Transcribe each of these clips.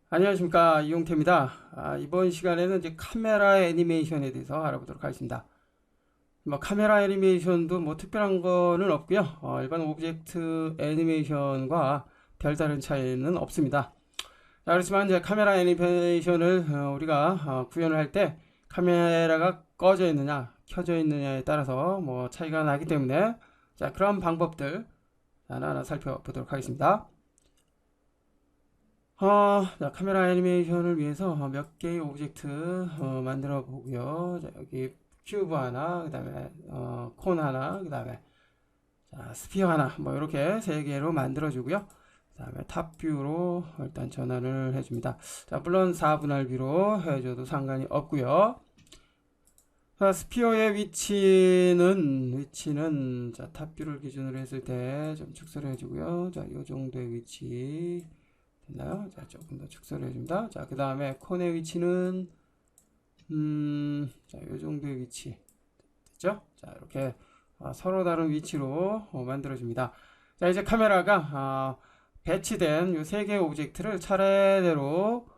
안녕하십니까, 이용태입니다. 이번 시간에는 이제 카메라 애니메이션에 대해서 알아보도록 하겠습니다. 뭐 카메라 애니메이션도 뭐 특별한 거는 없고요. 일반 오브젝트 애니메이션과 별다른 차이는 없습니다. 자, 그렇지만 이제 카메라 애니메이션을 우리가 구현을 할 때 카메라가 꺼져 있느냐, 켜져 있느냐에 따라서 뭐 차이가 나기 때문에 자, 그런 방법들 하나하나 살펴보도록 하겠습니다. 자, 카메라 애니메이션을 위해서 몇 개의 오브젝트 만들어 보고요. 자, 여기 큐브 하나, 그 다음에 콘 하나, 그 다음에 스피어 하나, 뭐 이렇게 세 개로 만들어 주고요. 그 다음에 탑뷰로 일단 전환을 해줍니다. 자, 물론 4분할뷰로 해줘도 상관이 없고요. 자, 스피어의 위치는 자, 탑뷰를 기준으로 했을 때 좀 축소를 해주고요. 자, 요 정도의 위치 됐나요? 자, 조금 더 축소를 해줍니다. 자, 그 다음에 콘의 위치는 자, 요 정도의 위치 됐죠? 자, 이렇게 서로 다른 위치로 만들어줍니다. 자, 이제 카메라가 배치된 요 세 개의 오브젝트를 차례대로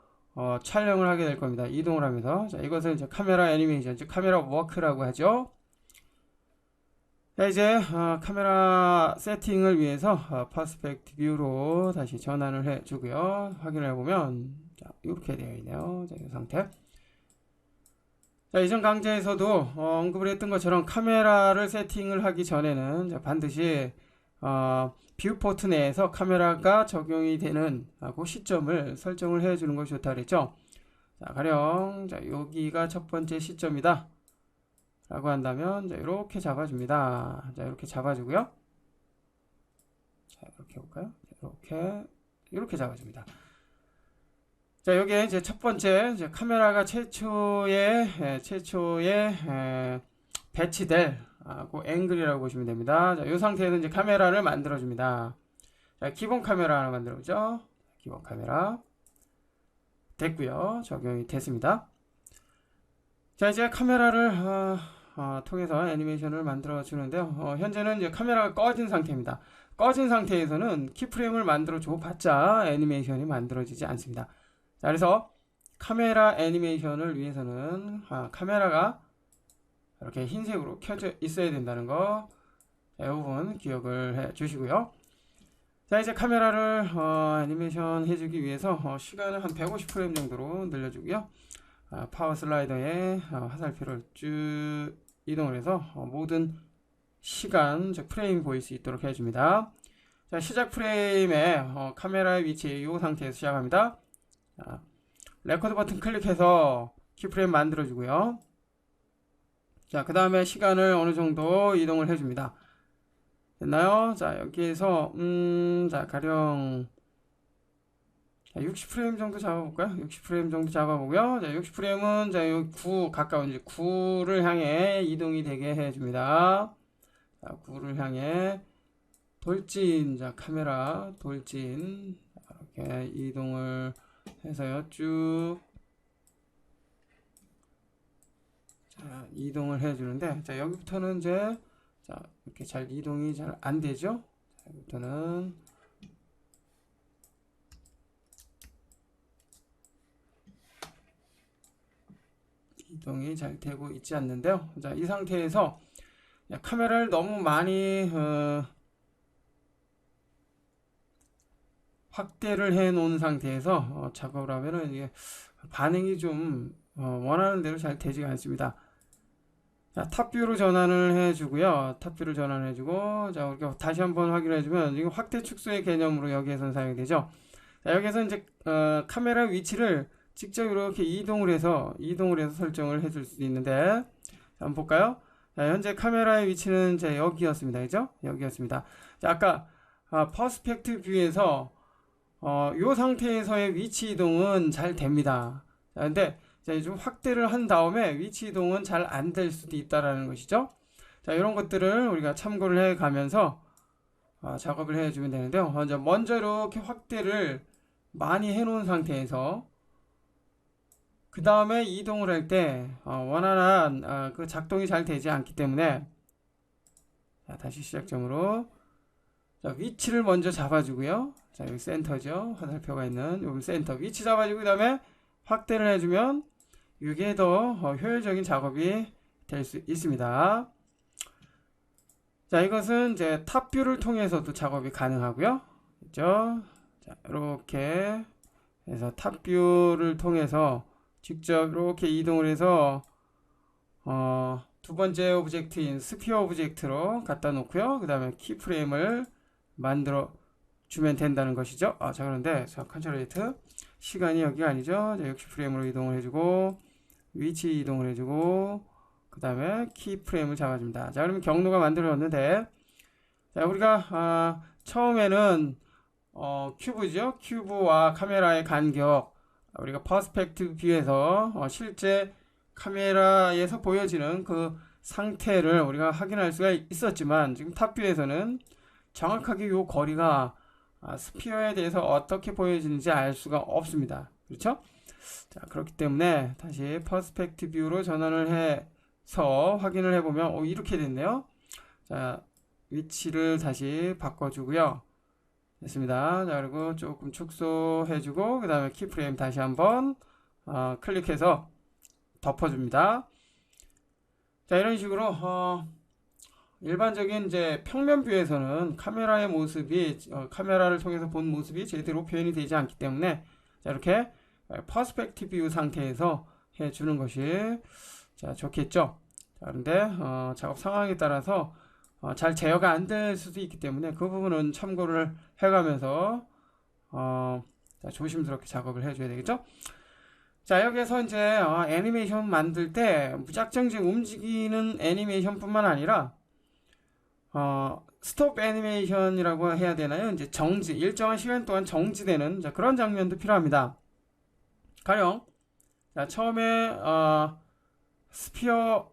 촬영을 하게 될 겁니다. 이동을 하면서. 자, 이것을 이제 카메라 애니메이션, 즉 카메라 워크라고 하죠. 자, 이제 카메라 세팅을 위해서 퍼스펙트 뷰로 다시 전환을 해 주고요. 확인을 해보면 자, 이렇게 되어 있네요. 자, 이 상태. 자, 이전 강좌에서도 언급을 했던 것처럼 카메라를 세팅을 하기 전에는 자, 반드시 뷰포트 내에서 카메라가 적용이 되는 그 시점을 설정을 해 주는 것이 좋다 그랬죠. 자, 가령 자, 여기가 첫 번째 시점이다 라고 한다면 자, 이렇게 잡아줍니다. 자, 이렇게 잡아주고요. 자, 이렇게 해볼까요? 이렇게 잡아줍니다. 자, 여기에 이제 첫 번째 이제 카메라가 최초에 배치될 그 앵글이라고 보시면 됩니다. 자, 이 상태에서 이제 카메라를 만들어줍니다. 자, 기본 카메라 하나 만들어보죠. 기본 카메라 됐고요. 적용이 됐습니다. 자, 이제 카메라를 통해서 애니메이션을 만들어 주는데요. 현재는 이제 카메라가 꺼진 상태입니다. 꺼진 상태에서는 키프레임을 만들어 줘 봤자 애니메이션이 만들어지지 않습니다. 자, 그래서 카메라 애니메이션을 위해서는 카메라가 이렇게 흰색으로 켜져 있어야 된다는 거, 이 부분 기억을 해 주시고요. 자, 이제 카메라를 애니메이션 해주기 위해서 시간을 한 150프레임 정도로 늘려주고요. 파워 슬라이더에 화살표를 쭉 이동을 해서 모든 시간, 즉 프레임 보일 수 있도록 해줍니다. 자, 시작 프레임에 카메라의 위치 이 상태에서 시작합니다. 자, 레코드 버튼 클릭해서 키프레임 만들어주고요. 자, 그 다음에 시간을 어느 정도 이동을 해줍니다. 됐나요? 자, 여기에서 자, 가령 60프레임 정도 잡아볼까요? 60프레임 정도 잡아보고요. 자, 60프레임은 자, 여기 9 가까운 이제 9를 향해 이동이 되게 해줍니다. 자, 9를 향해 돌진, 자, 카메라 돌진 이렇게 이동을 해서요. 쭉 자, 이동을 해주는데 자, 여기부터는 이제 자, 이렇게 잘 이동이 잘 안 되죠? 자, 여기부터는 이동이 잘 되고 있지 않는데요. 자, 이 상태에서 카메라를 너무 많이 확대를 해 놓은 상태에서 작업을 하면은 이게 반응이 좀 원하는 대로 잘 되지가 않습니다. 자, 탑뷰로 전환을 해주고요. 탑뷰를 전환해주고, 자, 우리가 다시 한번 확인해주면, 이거 확대 축소의 개념으로 여기에서는 사용이 되죠. 자, 여기에서 이제, 카메라 위치를 직접 이렇게 이동을 해서 설정을 해줄 수 있는데, 자, 한번 볼까요? 자, 현재 카메라의 위치는 이제 여기였습니다. 그죠? 여기였습니다. 자, 아까, 퍼스펙트 뷰에서, 요 상태에서의 위치 이동은 잘 됩니다. 자, 근데, 자, 좀 확대를 한 다음에 위치 이동은 잘 안 될 수도 있다라는 것이죠. 자, 이런 것들을 우리가 참고를 해 가면서 작업을 해주면 되는데요. 먼저 이렇게 확대를 많이 해 놓은 상태에서 그 다음에 이동을 할 때 원활한 그 작동이 잘 되지 않기 때문에 자, 다시 시작점으로 자, 위치를 먼저 잡아주고요. 자, 여기 센터죠. 화살표가 있는 여기 센터 위치 잡아주고 그 다음에 확대를 해주면 이게 더 효율적인 작업이 될 수 있습니다. 자, 이것은 이제 탑뷰를 통해서도 작업이 가능하고요. 그죠? 자, 이렇게 해서 탑뷰를 통해서 직접 이렇게 이동을 해서 두 번째 오브젝트인 스피어 오브젝트로 갖다 놓고요. 그 다음에 키프레임을 만들어 주면 된다는 것이죠. 자, 그런데 자, 컨트롤 시간이 여기가 아니죠. 자, 60프레임으로 이동을 해주고 위치 이동을 해주고 그 다음에 키프레임을 잡아줍니다. 자, 그러면 경로가 만들어졌는데 자, 우리가 처음에는 큐브죠. 큐브와 카메라의 간격 우리가 퍼스펙티브 뷰에서 실제 카메라에서 보여지는 그 상태를 우리가 확인할 수가 있었지만 지금 탑뷰에서는 정확하게 이 거리가 스피어에 대해서 어떻게 보여지는지 알 수가 없습니다. 그렇죠? 자, 그렇기 때문에 다시 퍼스펙티브 뷰로 전환을 해서 확인을 해보면 이렇게 됐네요. 자, 위치를 다시 바꿔주고요. 됐습니다. 자, 그리고 조금 축소해주고 그 다음에 키프레임 다시 한번 클릭해서 덮어줍니다. 자, 이런 식으로 일반적인 이제 평면 뷰에서는 카메라의 모습이 카메라를 통해서 본 모습이 제대로 표현이 되지 않기 때문에 자, 이렇게 퍼스펙티브 뷰 상태에서 해주는 것이 자, 좋겠죠. 자, 그런데 작업 상황에 따라서 잘 제어가 안 될 수도 있기 때문에 그 부분은 참고를 해가면서 자, 조심스럽게 작업을 해줘야 되겠죠. 자, 여기에서 이제 애니메이션 만들 때 무작정 지금 움직이는 애니메이션 뿐만 아니라 스톱 애니메이션이라고 해야 되나요? 이제 정지, 일정한 시간 동안 정지되는 자, 그런 장면도 필요합니다. 가령 자, 처음에 스피어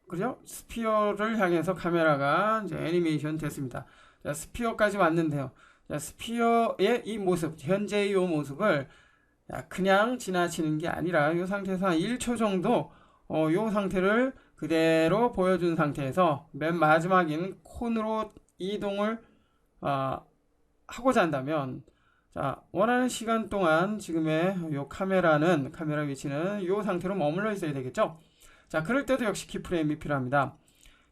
그죠? 스피어를 향해서 카메라가 이제 애니메이션 됐습니다. 자, 스피어까지 왔는데요. 자, 스피어의 이 모습, 현재의 이 모습을 그냥 지나치는 게 아니라 이 상태에서 한 1초 정도 이 상태를 그대로 보여준 상태에서 맨 마지막인 콘으로 이동을 하고자 한다면 자, 원하는 시간 동안 지금의 이 카메라 위치는 이 상태로 머물러 있어야 되겠죠. 자, 그럴 때도 역시 키프레임이 필요합니다.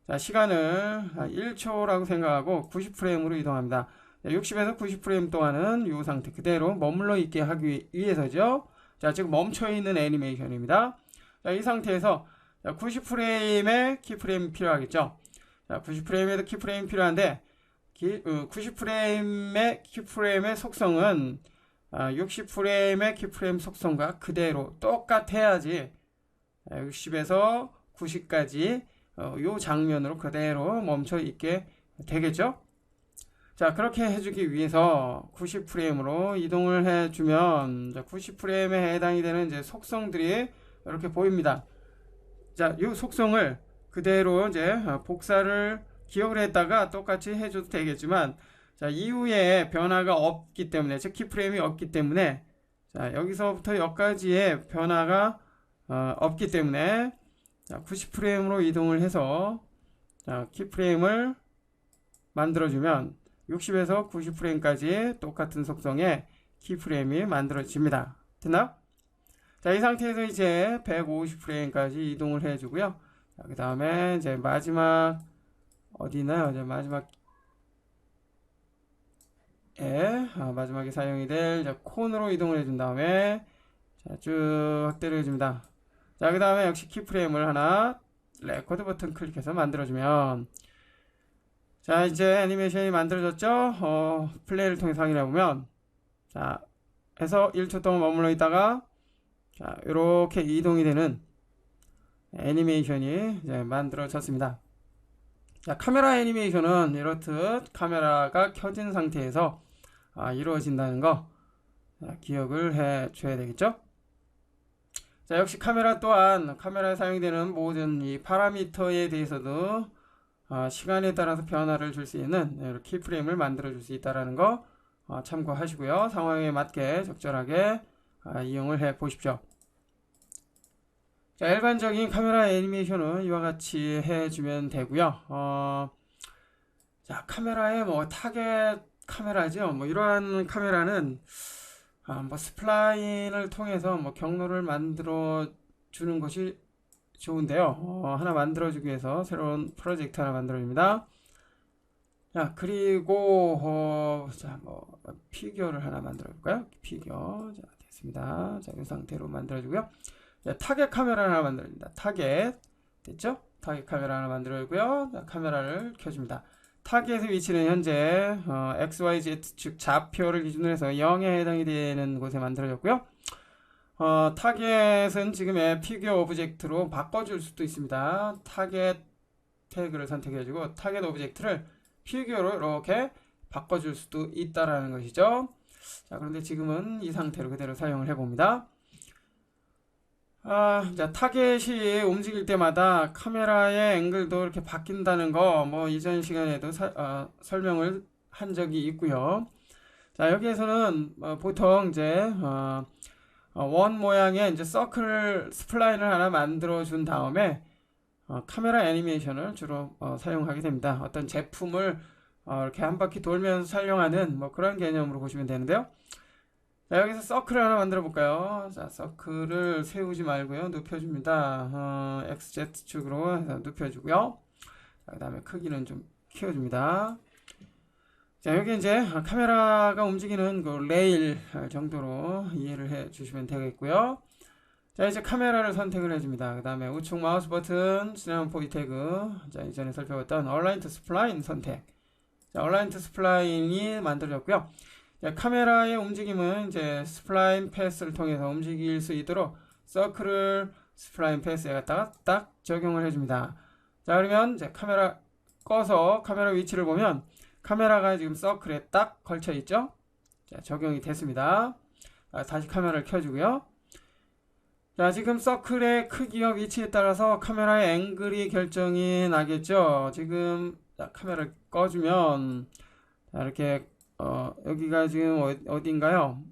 자, 시간을 1초라고 생각하고 90프레임으로 이동합니다. 60에서 90프레임 동안은 이 상태 그대로 머물러 있게 하기 위해서죠. 자, 지금 멈춰있는 애니메이션입니다. 자, 이 상태에서 90프레임의 키프레임이 필요하겠죠. 자, 90프레임에도 키프레임이 필요한데 90프레임의 키프레임의 속성은 60프레임의 키프레임 속성과 그대로 똑같아야지 60에서 90까지 이 장면으로 그대로 멈춰 있게 되겠죠. 자, 그렇게 해주기 위해서 90프레임으로 이동을 해주면 90프레임에 해당이 되는 이제 속성들이 이렇게 보입니다. 자, 이 속성을 그대로 이제 복사를 기억을 했다가 똑같이 해줘도 되겠지만 자, 이후에 변화가 없기 때문에 즉 키프레임이 없기 때문에 자, 여기서부터 여기까지의 변화가 없기 때문에 자, 90프레임으로 이동을 해서 자, 키프레임을 만들어주면 60에서 90프레임까지 똑같은 속성의 키프레임이 만들어집니다. 됐나요? 자, 이 상태에서 이제 150프레임까지 이동을 해주고요. 그 다음에 이제 마지막 어디 있나요? 이제 마지막에 사용이 될 콘으로 이동을 해준 다음에 자, 쭉 확대를 해줍니다. 자, 그 다음에 역시 키프레임을 하나 레코드 버튼 클릭해서 만들어주면 자, 이제 애니메이션이 만들어졌죠? 플레이를 통해서 확인해보면 자, 해서 1초 동안 머물러 있다가 자, 이렇게 이동이 되는 애니메이션이 이제 만들어졌습니다. 자, 카메라 애니메이션은 이렇듯 카메라가 켜진 상태에서 이루어진다는 거 기억을 해 줘야 되겠죠? 자, 역시 카메라 또한 카메라에 사용되는 모든 이 파라미터에 대해서도 시간에 따라서 변화를 줄 수 있는 키프레임을 만들어 줄 수 있다는 거 참고하시고요. 상황에 맞게 적절하게 이용을 해 보십시오. 자, 일반적인 카메라 애니메이션은 이와 같이 해주면 되고요. 자, 카메라의 타겟 카메라죠. 뭐 이러한 카메라는 뭐 스플라인을 통해서 뭐 경로를 만들어 주는 것이 좋은데요. 하나 만들어 주기 위해서 새로운 프로젝트 하나 만들어 줍니다. 자, 그리고 자, 뭐 피규어를 하나 만들어 볼까요? 피규어. 자, 됐습니다. 자, 이 상태로 만들어 주고요. 자, 타겟 카메라 하나 만들어 줍니다. 타겟. 됐죠? 타겟 카메라 하나 만들어 주고요. 자, 카메라를 켜 줍니다. 타겟의 위치는 현재 XYZ 즉 좌표를 기준으로 해서 0에 해당이 되는 곳에 만들어졌고요. 타겟은 지금의 피규어 오브젝트로 바꿔줄 수도 있습니다. 타겟 태그를 선택해주고 타겟 오브젝트를 피규어로 이렇게 바꿔줄 수도 있다라는 것이죠. 자, 그런데 지금은 이 상태로 그대로 사용을 해봅니다. 자, 타겟이 움직일 때마다 카메라의 앵글도 이렇게 바뀐다는 거, 뭐, 이전 시간에도 설명을 한 적이 있고요. 자, 여기에서는 보통 이제, 원 모양의 이제 서클 스플라인을 하나 만들어 준 다음에, 카메라 애니메이션을 주로 사용하게 됩니다. 어떤 제품을 이렇게 한 바퀴 돌면서 촬영하는 뭐 그런 개념으로 보시면 되는데요. 자, 여기서 서클을 하나 만들어 볼까요? 자, 서클을 세우지 말고요. 눕혀줍니다. XZ축으로 해서 눕혀주고요. 그 다음에 크기는 좀 키워줍니다. 자, 여기 이제 카메라가 움직이는 그 레일 정도로 이해를 해 주시면 되겠고요. 자, 이제 카메라를 선택을 해줍니다. 그 다음에 우측 마우스 버튼, 지난 포지 태그, 자, 이전에 살펴봤던 얼라인 투 스플라인 선택. 자, 얼라인 투 스플라인이 만들어졌고요. 자, 카메라의 움직임은 이제 스플라인 패스를 통해서 움직일 수 있도록 서클을 스플라인 패스에 갖다가 딱 적용을 해줍니다. 자, 그러면 이제 카메라 꺼서 카메라 위치를 보면 카메라가 지금 서클에 딱 걸쳐 있죠? 자, 적용이 됐습니다. 다시 카메라를 켜주고요. 자, 지금 서클의 크기와 위치에 따라서 카메라의 앵글이 결정이 나겠죠? 지금 카메라를 꺼주면 자, 이렇게 여기가 지금 어딘가요?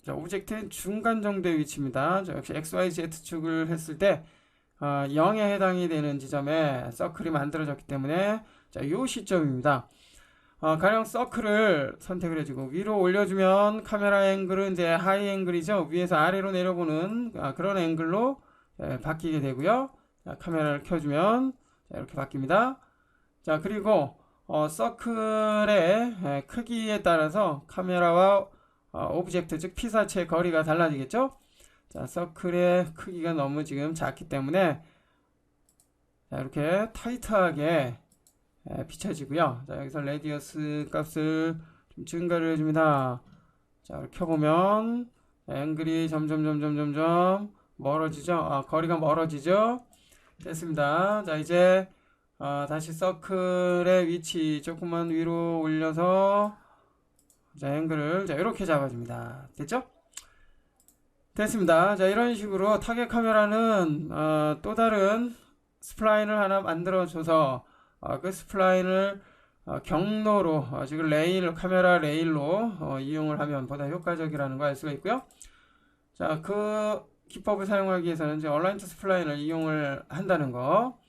자, 오브젝트의 중간 정도의 위치입니다. 자, 역시 XYZ축을 했을 때 0에 해당이 되는 지점에 서클이 만들어졌기 때문에 자, 요 시점입니다. 가령 서클을 선택을 해주고 위로 올려주면 카메라 앵글은 이제 하이 앵글이죠. 위에서 아래로 내려보는 그런 앵글로 바뀌게 되고요. 자, 카메라를 켜주면 자, 이렇게 바뀝니다. 자, 그리고 서클의 크기에 따라서 카메라와 오브젝트 즉 피사체의 거리가 달라지겠죠. 자, 서클의 크기가 너무 지금 작기 때문에 자, 이렇게 타이트하게 비춰지고요. 자, 여기서 레디어스 값을 좀 증가를 해줍니다. 자, 이렇게 켜보면 앵글이 점점 멀어지죠. 거리가 멀어지죠. 됐습니다. 자, 이제 다시 서클의 위치 조금만 위로 올려서 자, 앵글을 자, 이렇게 잡아줍니다. 됐죠? 됐습니다. 자, 이런 식으로 타겟 카메라는 또 다른 스플라인을 하나 만들어줘서 그 스플라인을 경로로 지금 레일, 카메라 레일로 이용을 하면 보다 효과적이라는 걸 알 수가 있고요. 자, 그 기법을 사용하기 위해서는 이제 얼라인 투 스플라인을 이용을 한다는 거.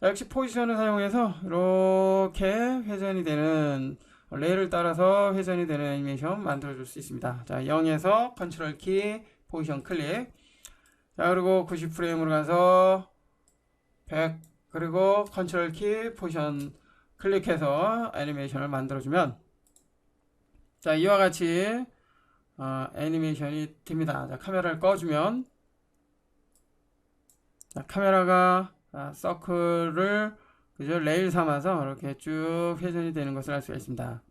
자, 역시 포지션을 사용해서 이렇게 회전이 되는 레일을 따라서 회전이 되는 애니메이션 만들어 줄 수 있습니다. 자, 0에서 컨트롤 키, 포지션 클릭. 자, 그리고 90프레임으로 가서 100 그리고 컨트롤 키 포지션 클릭해서 애니메이션을 만들어주면 자, 이와 같이 애니메이션이 됩니다. 자, 카메라를 꺼주면 자, 카메라가 서클을 그죠? 레일 삼아서 이렇게 쭉 회전이 되는 것을 알 수가 있습니다.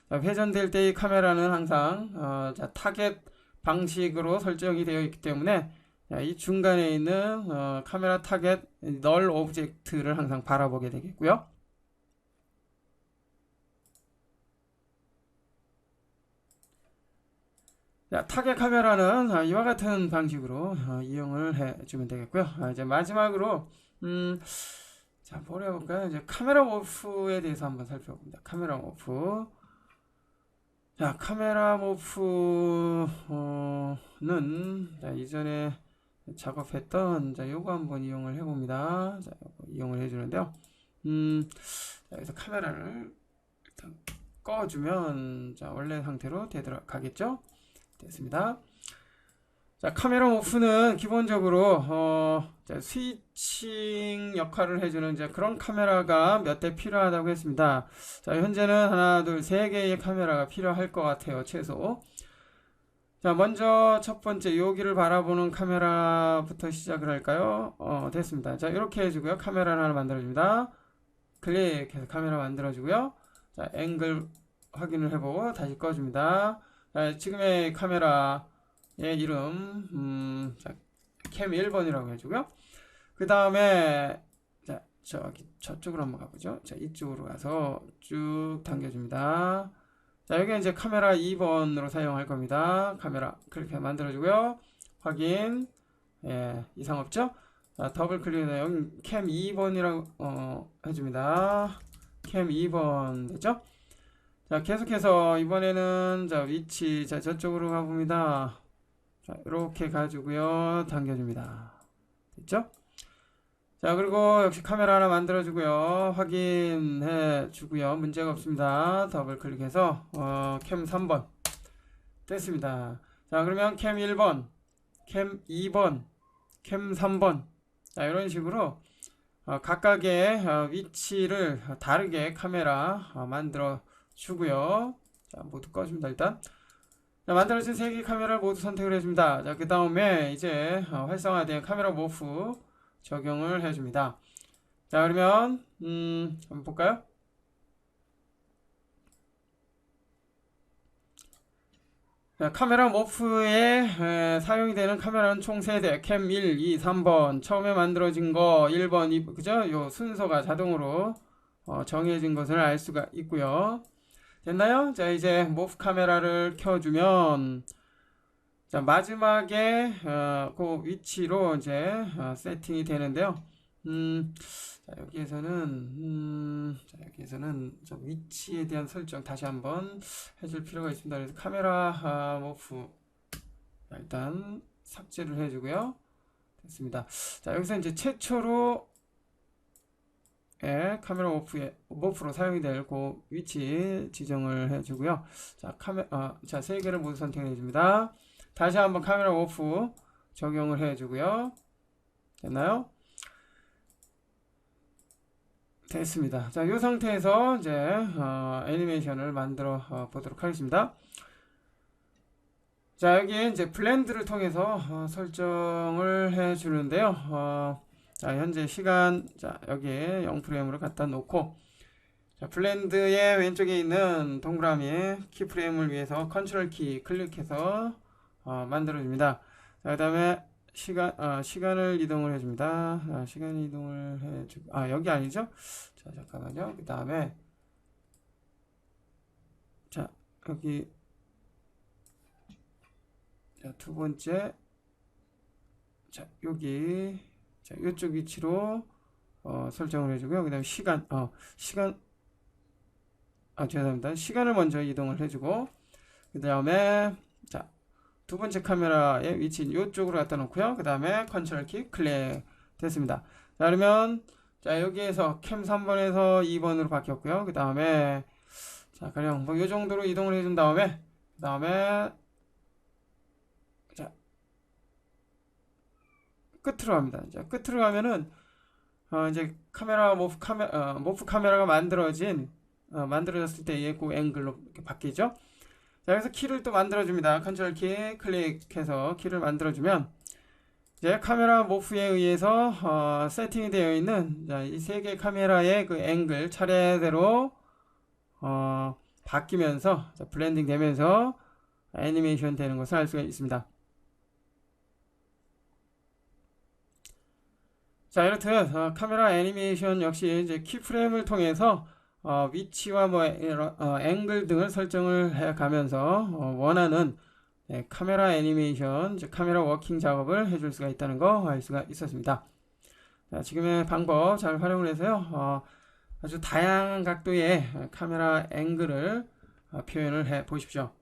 자, 회전될 때 이 카메라는 항상 자, 타겟 방식으로 설정이 되어 있기 때문에 자, 이 중간에 있는 카메라 타겟 널 오브젝트를 항상 바라보게 되겠고요. 자, 타겟 카메라는 이와 같은 방식으로 이용을 해주면 되겠고요. 이제 마지막으로 자, 뭘 해볼까요? 이제 카메라 모프에 대해서 한번 살펴봅니다. 카메라 모프. 자, 카메라 모프는 자, 이전에 작업했던 자, 요거 한번 이용을 해봅니다. 자, 요거 이용을 해주는데요. 자, 여기서 카메라를 일단 꺼주면 자 원래 상태로 가겠죠. 됐습니다. 자 카메라 오프는 기본적으로 자, 스위칭 역할을 해주는 이제 그런 카메라가 몇 대 필요하다고 했습니다. 자 현재는 하나 둘 세 개의 카메라가 필요할 것 같아요, 최소. 자 먼저 첫 번째 여기를 바라보는 카메라부터 시작을 할까요? 됐습니다. 자 이렇게 해주고요. 카메라를 하나 만들어줍니다. 클릭해서 카메라 만들어주고요. 자 앵글 확인을 해보고 다시 꺼줍니다. 자, 지금의 카메라의 이름 자, 캠 1번이라고 해주고요. 그 다음에 자 저쪽으로 한번 가보죠. 자 이쪽으로 가서 쭉 당겨줍니다. 자 여기 이제 카메라 2번으로 사용할 겁니다. 카메라 그렇게 만들어주고요. 확인. 예, 이상 없죠? 자, 더블 클릭해서 여기 캠 2번이라고 해줍니다. 캠 2번 됐죠? 자 계속해서 이번에는 자 위치 자 저쪽으로 가봅니다. 자 이렇게 가지고요 당겨줍니다. 됐죠? 자 그리고 역시 카메라 하나 만들어주고요. 확인해 주고요. 문제가 없습니다. 더블 클릭해서 캠 3번 됐습니다. 자 그러면 캠 1번 캠 2번 캠 3번 자 이런 식으로 각각의 위치를 다르게 카메라 만들어 주고요. 자 모두 꺼줍니다. 일단 자, 만들어진 3개 카메라를 모두 선택을 해줍니다. 자 그 다음에 이제 활성화된 카메라 모프 적용을 해줍니다. 자 그러면 한번 볼까요? 자, 카메라 모프에 사용이 되는 카메라는 총 3대 캠 1, 2, 3번 처음에 만들어진 거 1번, 2, 그죠? 요 순서가 자동으로 정해진 것을 알 수가 있고요. 됐나요? 자 이제 모프 카메라를 켜주면 자 마지막에 그 위치로 이제 세팅이 되는데요. 자 여기에서는 저 위치에 대한 설정 다시 한번 해줄 필요가 있습니다. 그래서 카메라 모프 일단 삭제를 해주고요. 됐습니다. 자 여기서 이제 최초로 카메라 모프로 사용이 될 그 위치 지정을 해주고요. 자 자 3개를 모두 선택해 줍니다. 다시 한번 카메라 모프 적용을 해주고요. 됐나요? 됐습니다. 자, 이 상태에서 이제 애니메이션을 만들어 보도록 하겠습니다. 자, 여기에 이제 블렌드를 통해서 설정을 해 주는데요. 자, 현재 시간 자, 여기에 0프레임으로 갖다 놓고 자, 블렌드의 왼쪽에 있는 동그라미 키프레임을 위해서 컨트롤 키 클릭해서 만들어 줍니다. 자, 그 다음에 시간을 이동을 해줍니다. 시간 이동을 해주고, 여기 아니죠? 자, 잠깐만요. 그 다음에, 자, 여기, 자, 두 번째, 자, 여기, 자, 이쪽 위치로, 설정을 해주고요. 그 다음에 죄송합니다. 시간을 먼저 이동을 해주고, 그 다음에, 자, 두 번째 카메라의 위치 이쪽으로 갖다 놓고요. 그 다음에 컨트롤 키 클릭 됐습니다. 자 그러면 자 여기에서 캠 3번에서 2번으로 바뀌었고요. 그 다음에 자 가령 뭐 이 정도로 이동을 해준 다음에 자 끝으로 갑니다. 자 끝으로 가면은 이제 모프 카메라가 만들어졌을 때의 그 앵글로 이렇게 바뀌죠. 자, 그래서 키를 또 만들어줍니다. 컨트롤 키 클릭해서 키를 만들어주면 이제 카메라 모프에 의해서 세팅이 되어 있는 이 3개 카메라의 그 앵글 차례대로 바뀌면서 블렌딩 되면서 애니메이션 되는 것을 알 수가 있습니다. 자 이렇듯 카메라 애니메이션 역시 이제 키프레임을 통해서 위치와 앵글 등을 설정을 해 가면서 원하는 카메라 애니메이션, 즉 카메라 워킹 작업을 해줄 수가 있다는 거 알 수가 있었습니다. 자, 지금의 방법 잘 활용을 해서요, 아주 다양한 각도의 카메라 앵글을 표현을 해 보십시오.